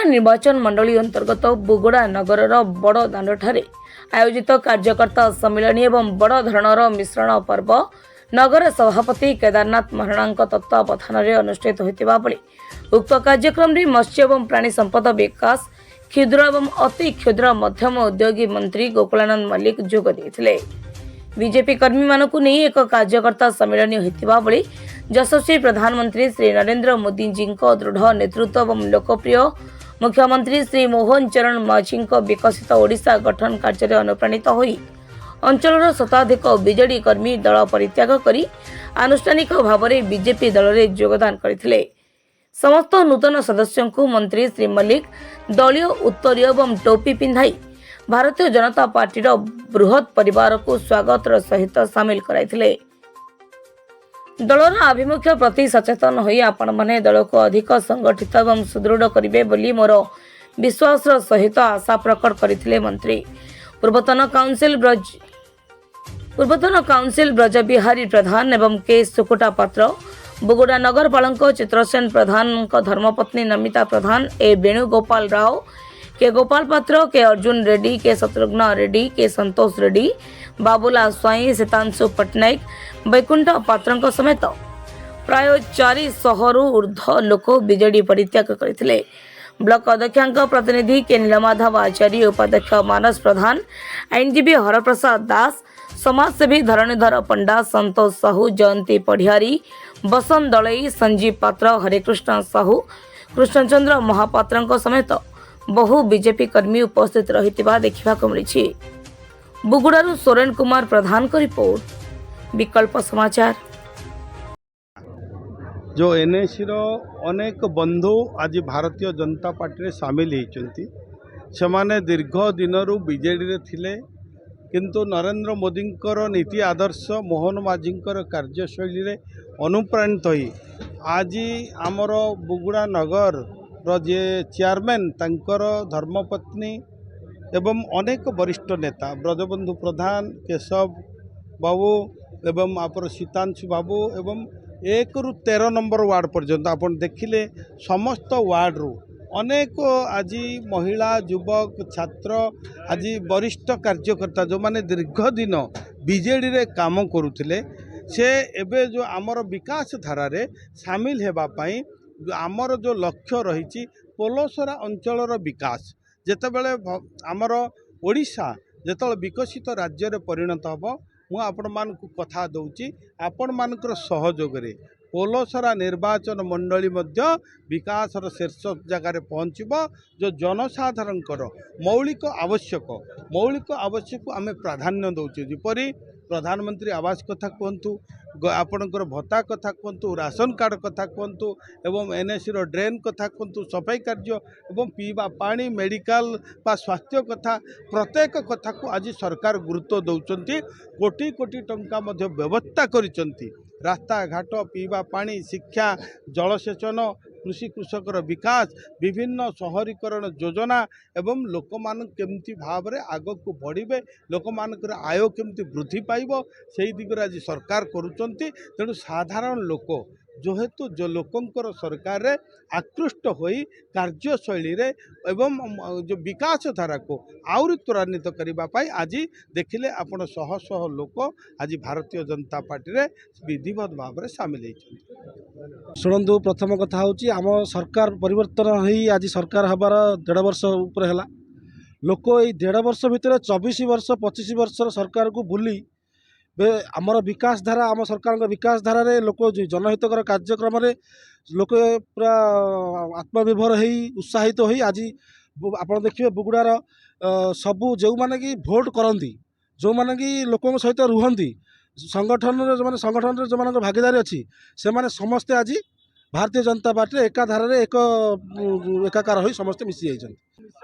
बुगुड़ा निर्वाचन मंडली अंतर्गत बुगुड़ा नगर बड़ दाण्डे आयोजित कार्यकर्ता सम्मिलनी एवं बड़ धरणर मिश्रण पर्व नगर सभापति केदारनाथ महाराणा तत्वावधान अनुष्ठित होता बेले उक्त कार्यक्रम में मत्स्य एवं प्राणी संपद विकास क्षुद्र एवं अति क्षुद्र मध्यम उद्योगी मंत्री गोकुलानंद मल्लिक जोग देते। बीजेपी कर्मी मानक नहीं एक कार्यकर्ता सम्मिलनी होता बेले यशस्वी प्रधानमंत्री श्री नरेंद्र मोदी जी दृढ़ नेतृत्व एवं लोकप्रिय मुख्यमंत्री श्री मोहन चरण माझी विकसित ओडिशा गठन कार्य अनुप्राणित होई अंचलर शताधिक बीजेडी कर्मी दल परित्याग करी आनुष्ठानिक भाव में बीजेपी दल में योगदान करथिले। समस्त नूतन सदस्यों को मंत्री श्री मल्लिक दलीय उत्तरीय एवं टोपी पिंधाई भारतीय जनता पार्टी बृहत परिवार को स्वागत सहित सामिल कराइथिले। दलर आभिमुख्य प्रति सचेतन होई आपण माने दल को अधिक संगठित एवं सुदृढ़ करिवे बोली मोर विश्वास सहित आशा प्रकट करथिले मंत्री। पूर्वतन काउंसिल ब्रज बिहारी प्रधान एवं के सुकुटा पात्र बुगुड़ा नगरपालक चित्रसेन प्रधान धर्मपत्नी नमिता प्रधान ए वेणुगोपाल राव के गोपाल पात्र के अर्जुन रेड्डी के शत्रुघ्न रेड्डी के संतोष रेड्डी बाबूला स्वाई सीतांशु पट्टनायक वैकुंठ पात्र समेत प्राय 400 ऊर्ध्व लोक बीजेडी परित्याग करथिले। ब्लॉक अध्यक्षा प्रतिनिधि के नीलमाधव आचार्य उपाध्यक्ष मानस प्रधान आईनजीवी हरप्रसाद दास समाजसेवी धरणीधर पंडा संतोष साहू जयंती पढ़ियारी बसंत दलई संजीव पात्र हरिकृष्ण साहू कृष्णचंद्र महापात्र समेत बहु बीजेपी कर्मी उपस्थित रहितिबा देखिबाक मिलिछि। बुगुड़ारू सोरेन कुमार प्रधान को रिपोर्ट विकल्प समाचार। जो एनएसी रो अनेक बंधु आज भारतीय जनता पार्टी रे सामिल होती से दीर्घ दिनरू बीजेडी रे थिले किंतु नरेंद्र मोदी नीति आदर्श मोहन माझी कार्यशैली रे अनुप्राणित होई आज आमर बुगुड़ा नगर जे चेयरमैन तांकर धर्मपत्नी एवं अनेक वरिष्ठ नेता ब्रजबंधु प्रधान केशव बाबू एवं आप सीतांशु बाबू एवं 1 ରୁ 13 नंबर वार्ड पर्यंत आपन देखिले समस्त वार्ड रू अनेक आज महिला युवक छात्र आज वरिष्ठ कार्यकर्ता जो माने दीर्घ दिन बीजेडी रे काम करुथिले से एबे जो आमर विकास धारा रे शामिल हेबा पई आमर जो लक्ष्य रही पोलोसरा अंचलर विकास जेतेबेले आमर ओडिशा जेतेबेले विकसित राज्य रे परिणत हबो मु आपण मान को कथा दउची आपण मानकर सहयोग रे पोलोसरा निर्वाचन मंडली मध्य विकासर शीर्ष जगार पहुँचब जो जनसाधारण मौलिक आवश्यक आम प्राधान्य दौचे जपरी प्रधानमंत्री आवास कथा कहतु आपणकर भत्ता कथा कहतु राशन कार्ड कथा कहतु एवं एनएसी रो ड्रेन कथा कहतु सफाई कार्य एवं पीवा पानी मेडिकल बा स्वास्थ्य कथा प्रत्येक कथा को आज सरकार गुरुत्व दौरान कोटी कोटी टंका मध्य व्यवस्था करिसंती रास्ता घाट पीवा पानी शिक्षा जलसेचन कृषि कृषकर विकास विभिन्न शहरीकरण योजना एवं लोक मान केमती भाव रे आग को बढ़े लोक मानकर आय केमती वृद्धि पाइब से दिगरे आज सरकार करुचंती तेणु साधारण लोक जेहेतु जो लोकंकर सरकार रे आकृष्ट होई कार्यशैली रे एवं जो विकास धारा को आउरी त्वरान्वित करबा पाई आज देखिले आपण शह शह लोक आज भारतीय जनता पार्टी रे विधिवत भाव रे शामिल होइछन। शुणु प्रथम कथा हूँ आम सरकार परिवर्तन हो आज सरकार हबार 1.5 वर्ष ऊपर है लोक ये 1.5 वर्ष भितर 24 वर्ष 25 वर्षर सरकार को भूली आमर विकास धारा आम सरकार विकास धारा रे लोक जनहितकर कार्यक्रम रे लोक पूरा आत्मनिर्भर हो उत्साहित हो आज आप देखिए बुगुड़ार सबू जो मैंने कि भोट करती जो मैंने कि लोकों सहित रुहती संगठन जो मान भागीदारी अच्छी से माने समस्ते आज भारतीय जनता पार्टी एका धारा एक एकाकार हो समस्ते मिसी जाइछन।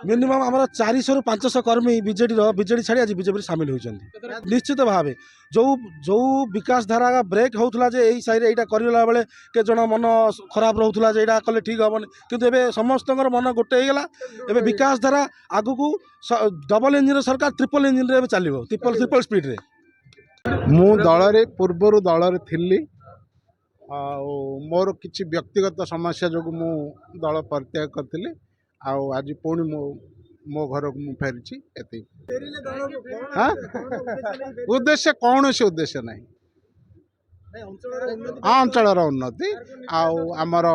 मिनिमम आमर 400 ରୁ 500 कर्मी बीजेडी छाड़ी आज बीजेपी सामिल होती निश्चित भाव जो जो विकास धारा ब्रेक होता जे यही साइड यहाँ करला बेले के जन मन खराब रोला जे यहाँ कले ठीक हेनी किंतु एबे समस्त मन गोटे होगा एबे विकास धारा आगू डबल इंजिन सरकार ट्रिपल इंजिन रे चलो ट्रिपल स्पीड रे मु दल पूर्वर दल थी मोर किसी व्यक्तिगत समस्या जो मु दल परित्याग करी ଆଉ ଆଜି ପୁଣି ମୋ ଘରକୁ ମୁଁ ଫେରିଛି ଏତିକି। ହଁ ଉଦ୍ଦେଶ୍ୟ କୌଣସି ଉଦ୍ଦେଶ୍ୟ ନାହିଁ। ହଁ ଅଞ୍ଚଳର ଉନ୍ନତି ଆଉ ଆମର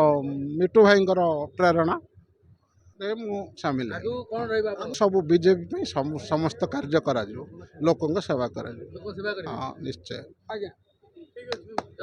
ମିଟୁ ଭାଇଙ୍କର ପ୍ରେରଣା ମୁଁ ସାମିଲ ହେବି। ସବୁ ବିଜେପି ପାଇଁ ସମସ୍ତ କାର୍ଯ୍ୟ କରାଯିବ, ଲୋକଙ୍କ ସେବା କରାଯିବ। ହଁ ନିଶ୍ଚୟ।